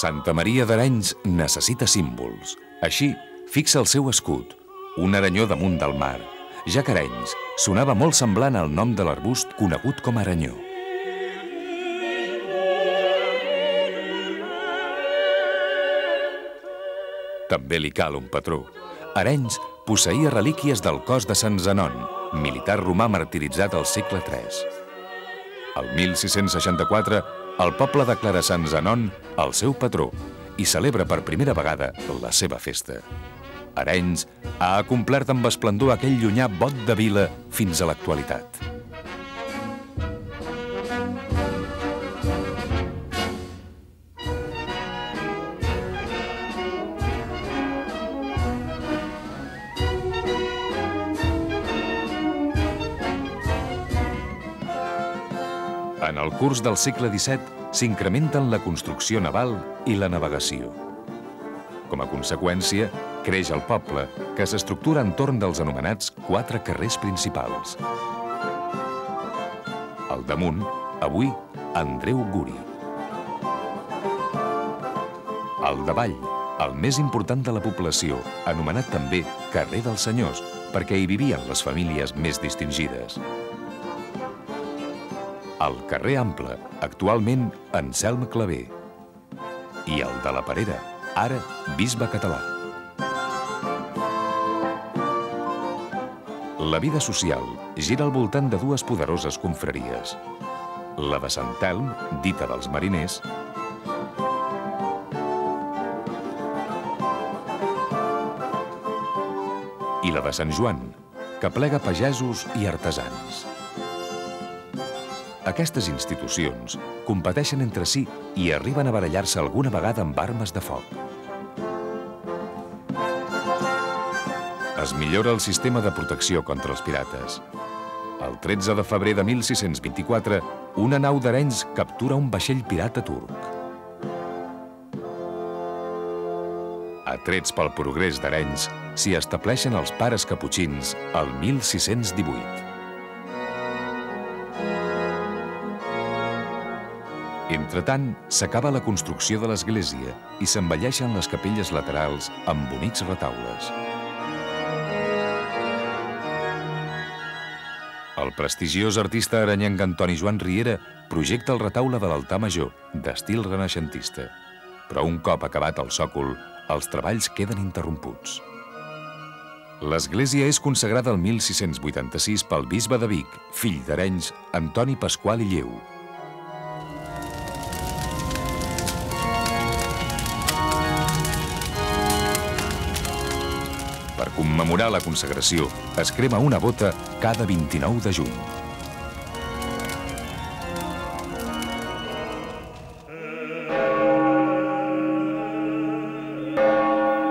Santa Maria d'Arenys necessita símbols. Així, fixa el seu escut, un aranyó damunt del mar, ja que Arenys sonava molt semblant al nom de l'arbust conegut com a aranyó. També li cal un patró. Arenys posseïa relíquies del cos de Sant Zenon, militar romà martiritzat al segle III. El 1664, el poble declara Sant Zenon el seu patró i celebra per primera vegada la seva festa. Arenys ha acomplert amb esplendor aquell llunyà bot de vila fins a l'actualitat. En el curs del segle XVII s'incrementen la construcció naval i la navegació. Com a conseqüència, creix el poble, que s'estructura entorn dels anomenats 4 carrers principals. Al damunt, avui, Andreu Guri. Al davall, el més important de la població, anomenat també Carrer dels Senyors, perquè hi vivien les famílies més distingides. El carrer Ample, actualment Anselm Clavé. I el de la Perera, ara Bisbe Català. La vida social gira al voltant de dues poderoses confraries. La de Sant Elm, dita dels mariners, i la de Sant Joan, que plega pagesos i artesans. Aquestes institucions competeixen entre si i arriben a barallar-se alguna vegada amb armes de foc. Es millora el sistema de protecció contra els pirates. El 13 de febrer de 1624, una nau d'Arenys captura un vaixell pirata turc. Atrets pel progrés d'Arenys, s'hi estableixen els pares caputxins el 1618. Entretant, s'acaba la construcció de l'església i s'embelleixen les capelles laterals amb bonics retaules. El prestigiós artista arenyenc Antoni Joan Riera projecta el retaule de l'altar major, d'estil renaixentista. Però un cop acabat el sòcol, els treballs queden interromputs. L'església és consagrada el 1686 pel bisbe de Vic, fill d'Arenys, Antoni Pasqual i Lleu. Per commemorar la consagració, es crema una bota cada 29 de juny.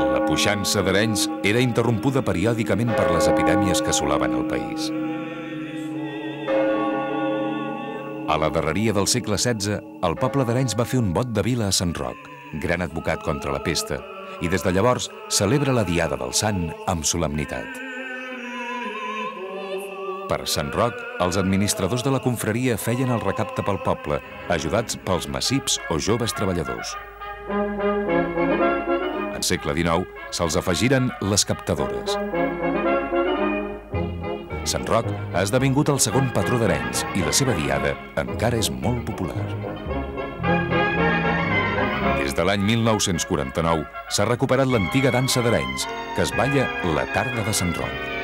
La puixança d'Arenys era interrompuda periòdicament per les epidèmies que assolaven el país. A la darreria del segle XVI, el poble d'Arenys va fer un vot de vila a Sant Roc, gran advocat contra la pesta, i des de llavors celebra la Diada del Sant amb solemnitat. Per Sant Roc, els administradors de la confraria feien el recapte pel poble, ajudats pels macips o joves treballadors. En segle XIX se'ls afegiren les captadores. Sant Roc ha esdevingut el segon patró d'Arenys i la seva diada encara és molt popular. Des de l'any 1949 s'ha recuperat l'antiga dansa d'Arenys, que es balla la tarda de Sant Roc.